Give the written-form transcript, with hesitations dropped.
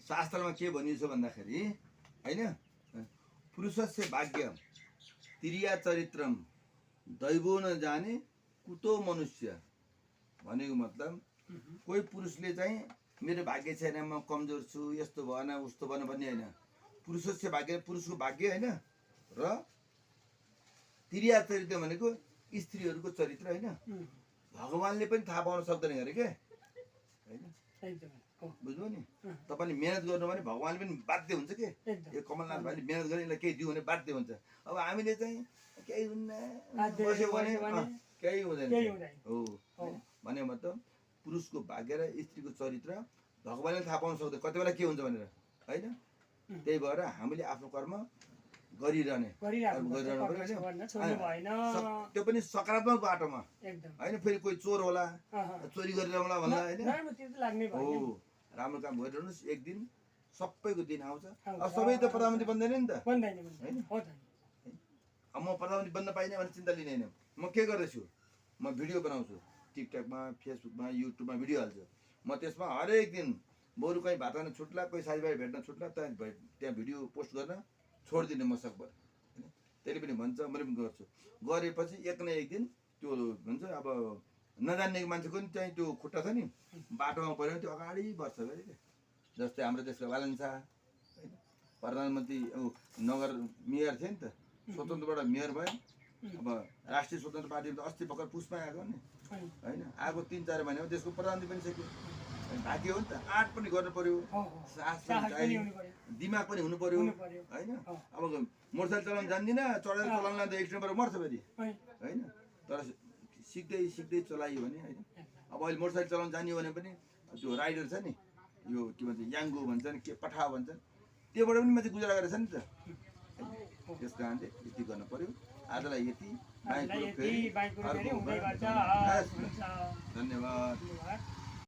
शास्त्रमा के भनिन्छ भन्दाखेरि हैन पुरुषस्य भाग्य तिरिया चरित्रम दैवो न जाने कुतो मनुष्य भनेको मतलब कोही पुरुषले चाहिँ मेरो भाग्य छैन म कमजोर छु यस्तो भएन उस्तो भएन भन्ने हैन पुरुषस्य भाग्य पुरुषको भाग्य हैन र तिरिया चरित्र भनेको स्त्रीहरूको चरित्र हैन भगवानले पनि थाहा पाउन सक्दैन अरे के हैन बुझ्नु नि तपाईले मेहनत गर्नु भने भगवानले पनि बाध्य हुन्छ के यो कमलनाथ भाइले मेहनत गर्ने यसलाई केही दियो भने बाध्य हुन्छ अब हामीले चाहिँ केही हुन्न बस्यो भने केही हुँदैन हो भने मतलब पुरुषको भाग्य र स्त्रीको चरित्र भगवानले थाहा पाउन सक्दैन कति बेला के हुन्छ भनेर हैन त्यही भएर हामीले आफ्नो कर्म गरिरहने त्यो पनि सकारात्मक बाटोमा हैन फेरि कोही चोर होला चोरी गरिरहला भन्ला हैन हो राम्रो काम गरिरहनुस् एक दिन सबैको दिन आउँछ अब सबै त प्रधानमन्त्री बन्दैन नि त हैन अब म प्रधानमन्त्री बन्न पाइने भने चिन्ता लिने हैन म के गर्दैछु म भिडियो बनाउँछु टिकटकमा फेसबुकमा युट्युबमा भिडियो हाल्छु म त्यसमा हरेक दिन बरु कहीँ भात खान छुट्ला कोही साथीभाइ भेट्न छुट्ला त्यहाँ भिडियो पोस्ट गर्न छोडिदिने म सकभर हैन त्यसले पनि भन्छ मैले पनि गर्छु गरेपछि एक न एक दिन त्यो भन्छ अब नजान्ने मान्छेको नि चाहिँ त्यो खुट्टा छ नि बाटोमा पऱ्यो त्यो अगाडि बढ्छ गरे के जस्तै हाम्रो देशको बालनसा हैन प्रधानमन्त्री नगर मेयर थियो नि त स्वतन्त्रबाट मेयर भयो अब राष्ट्रिय स्वतन्त्र पार्टीले त अस्ति भर्खर पुसमा आएको नि हैन आएको 3-4 महिनामा त्यसको प्रधानमन्त्री पनि सक्यो भाग्य हो नि त आँट पनि गर्नु पर्यो साहस पनि चाहियो दिमाग पनि हुनु पर्यो हैन अब मोटरसाइकल चलाउन जान्दिन चढेर चलाउन लाँदा एक्सिडेन्ट भएर मर्छ फेरि हैन तर सिक्दै सिक्दै चलाइयो भने हैन अब अहिले मोटरसाइकल चलाउन जानियो भने पनि त्यो राइडर छ नि यो के भन्छ याङ्गो भन्छन् के पठा भन्छन् त्योबाट पनि मान्छे गुजारा गरेछ नि त त्यस कारणले यति गर्न पर्यो आजलाई यति धन्यवाद।